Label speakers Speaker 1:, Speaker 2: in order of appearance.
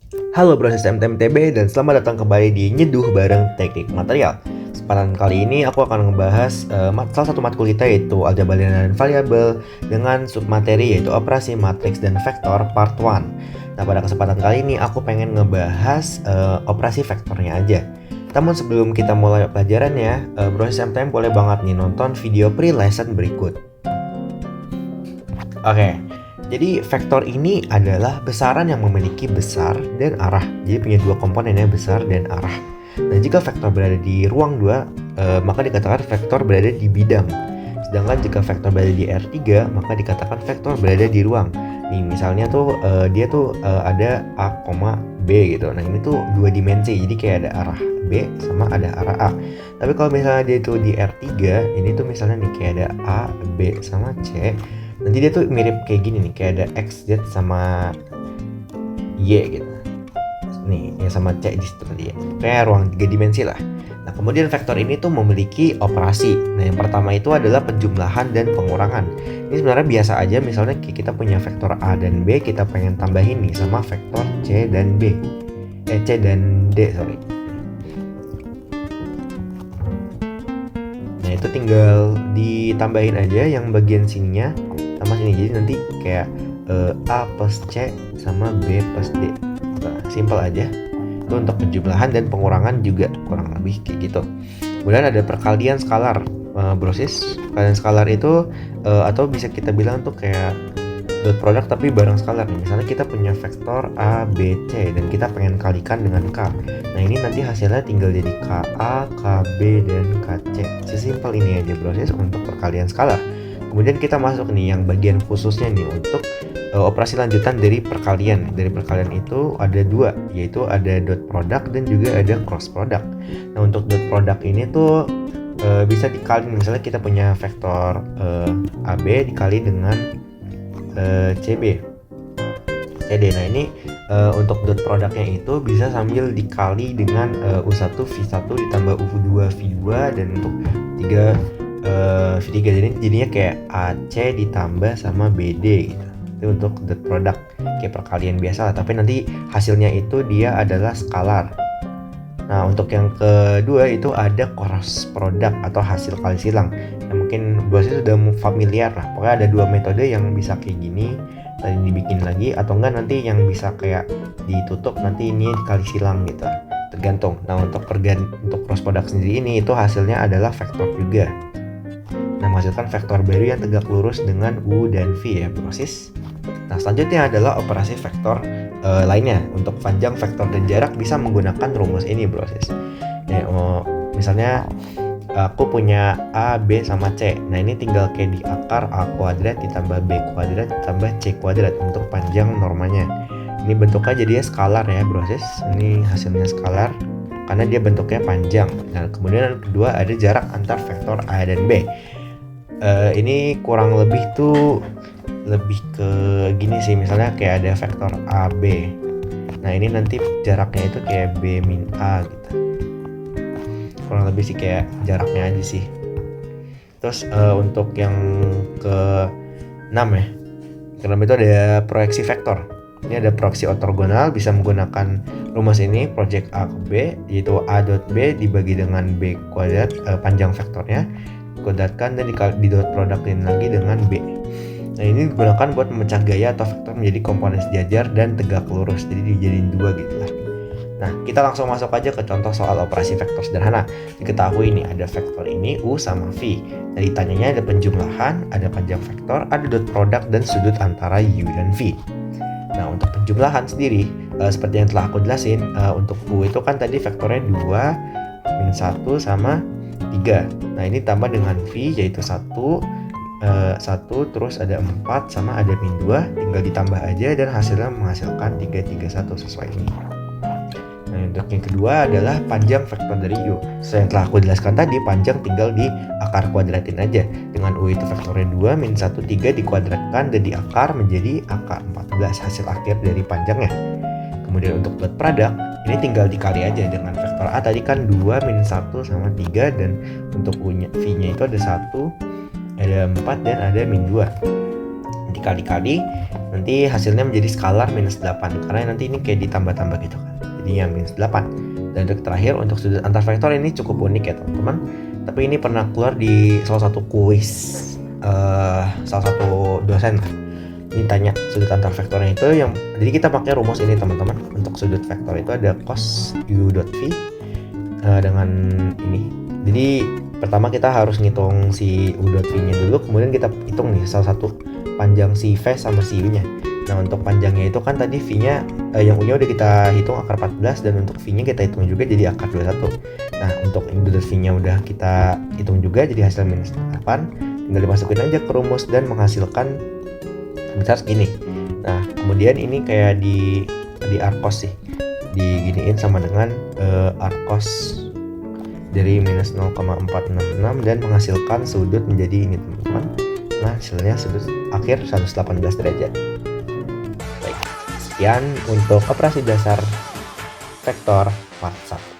Speaker 1: Halo proses MTMTB dan selamat datang kembali di Nyeduh bareng Teknik Material. Kesempatan kali ini aku akan ngebahas salah satu matkul kita yaitu aljabar linear dan variabel dengan submateri yaitu operasi matriks dan vektor part 1. Nah pada kesempatan kali ini aku pengen ngebahas operasi vektornya aja. Namun sebelum kita mulai pelajarannya, proses MTM boleh banget nih nonton video pre-lesson berikut. Oke, jadi vektor ini adalah besaran yang memiliki besar dan arah. Jadi punya dua komponennya, besar dan arah. Nah, jika vektor berada di ruang 2, maka dikatakan vektor berada di bidang. Sedangkan jika vektor berada di R3, maka dikatakan vektor berada di ruang. Nih, misalnya tuh dia tuh ada A, B gitu. Nah, ini tuh dua dimensi. Jadi kayak ada arah B sama ada arah A. Tapi kalau misalnya dia tuh di R3, ini tuh misalnya nih kayak ada A, B sama C. Nanti dia tuh mirip kayak gini nih, kayak ada X, Z sama Y gitu. Nih, ya sama C di situ tadi ya. Kayak ruang 3 dimensi lah. Nah, kemudian vektor ini tuh memiliki operasi. Nah, yang pertama itu adalah penjumlahan dan pengurangan. Ini sebenarnya biasa aja, misalnya kita punya vektor A dan B, kita pengen tambahin nih sama vektor C dan B. C dan D, sorry. Nah, itu tinggal ditambahin aja yang bagian sininya sama sini, jadi nanti kayak A plus C sama B plus D. Nah, simple aja. Itu untuk penjumlahan dan pengurangan juga kurang lebih kayak gitu. Kemudian ada perkalian skalar, brosis. Perkalian skalar itu atau bisa kita bilang tuh kayak dot product tapi bareng skalar nih. Misalnya kita punya vektor A, B, C dan kita pengen kalikan dengan K. Nah, ini nanti hasilnya tinggal jadi KA, KB, dan KC. Sesimpel ini aja proses untuk perkalian skalar. Kemudian kita masuk nih yang bagian khususnya nih untuk operasi lanjutan dari perkalian. Dari perkalian itu ada dua, yaitu ada dot product dan juga ada cross product. Nah, untuk dot product ini tuh bisa dikali, misalnya kita punya vektor AB dikali dengan CB, CD. Nah, ini untuk dot produknya itu bisa sambil dikali dengan U1 V1 ditambah U2 V2 dan untuk 3 V3. Jadi jadinya kayak AC ditambah sama BD gitu. Itu untuk dot product kayak perkalian biasa lah, tapi nanti hasilnya itu dia adalah skalar. Nah, untuk yang kedua itu ada cross product atau hasil kali silang. Nah, mungkin biasanya sudah familiar lah. Pokoknya ada dua metode yang bisa kayak gini, tadi dibikin lagi, atau enggak nanti yang bisa kayak ditutup nanti ini dikali silang gitu. Tergantung. Nah, untuk cross product sendiri ini itu hasilnya adalah vektor juga. Nah, menghasilkan vektor baru yang tegak lurus dengan U dan V ya, proses. Nah, selanjutnya adalah operasi vektor lainnya. Untuk panjang, vektor, dan jarak bisa menggunakan rumus ini proses. Nah, misalnya aku punya A, B, sama C. Nah, ini tinggal kayak di akar A kuadrat ditambah B kuadrat ditambah C kuadrat untuk panjang normanya. Ini bentuknya jadinya skalar ya proses. Ini hasilnya skalar karena dia bentuknya panjang. Nah, kemudian yang kedua ada jarak antar vektor A dan B. Ini kurang lebih tuh lebih ke gini sih, misalnya kayak ada vektor AB. Nah, ini nanti jaraknya itu kayak B min A gitu. Kurang lebih sih kayak jaraknya aja sih. Terus untuk yang ke-6 ya. Ke-6 itu ada proyeksi vektor. Ini ada proyeksi ortogonal, bisa menggunakan rumus ini, project A ke B, yaitu A dot B dibagi dengan B kuadrat, panjang vektornya kuadratkan dan di dot produktin lagi dengan B. Nah, ini digunakan buat memecah gaya atau vektor menjadi komponen sejajar dan tegak lurus, jadi dijadiin dua gitu lah. Nah, kita langsung masuk aja ke contoh soal operasi vektor sederhana. Diketahui nih ada vektor ini U sama V. Nah, ditanyanya ada penjumlahan, ada panjang vektor, ada dot product dan sudut antara U dan V. Nah, untuk penjumlahan sendiri seperti yang telah aku jelasin, untuk U itu kan tadi vektornya 2, min 1 sama 3. Nah, ini tambah dengan V yaitu 1, terus ada 4 sama ada min 2, tinggal ditambah aja dan hasilnya menghasilkan 3, 3, 1 sesuai ini. Nah, untuk yang kedua adalah panjang vektor dari U. Sesuai yang telah aku jelaskan tadi, panjang tinggal di akar kuadratin aja. Dengan U itu vektornya 2, min 1, 3 dikuadratkan dan diakar menjadi akar 14 hasil akhir dari panjangnya. Kemudian untuk dot product, ini tinggal dikali aja dengan vektor A tadi kan 2, min 1 sama 3, dan untuk V-nya itu ada 1, ada 4, dan ada min 2. Dikali-kali, nanti hasilnya menjadi skalar minus 8 karena nanti ini kayak ditambah-tambah gitu kan, jadinya minus 8. Dan untuk terakhir, untuk sudut antar vektor ini cukup unik ya teman-teman, tapi ini pernah keluar di salah satu kuis salah satu dosen lah. Ini tanya sudut antar vektornya itu yang, jadi kita pakai rumus ini teman-teman. Untuk sudut vektor itu ada cos u dot v dengan ini. Jadi pertama kita harus ngitung si u dot v nya dulu, kemudian kita hitung nih salah satu panjang si v sama si u nya. Nah untuk panjangnya itu kan tadi v nya yang u nya udah kita hitung akar 14, dan untuk v nya kita hitung juga jadi akar 21. Nah untuk u dot v nya udah kita hitung juga jadi hasil minus 8, tinggal dimasukin aja ke rumus dan menghasilkan sebesar segini. Nah kemudian ini kayak di arcos sih, diginiin sama dengan arcos dari minus 0,466 dan menghasilkan sudut menjadi ini teman-teman. Nah hasilnya sudut akhir 118 derajat. Baik, sekian untuk operasi dasar vektor part 1.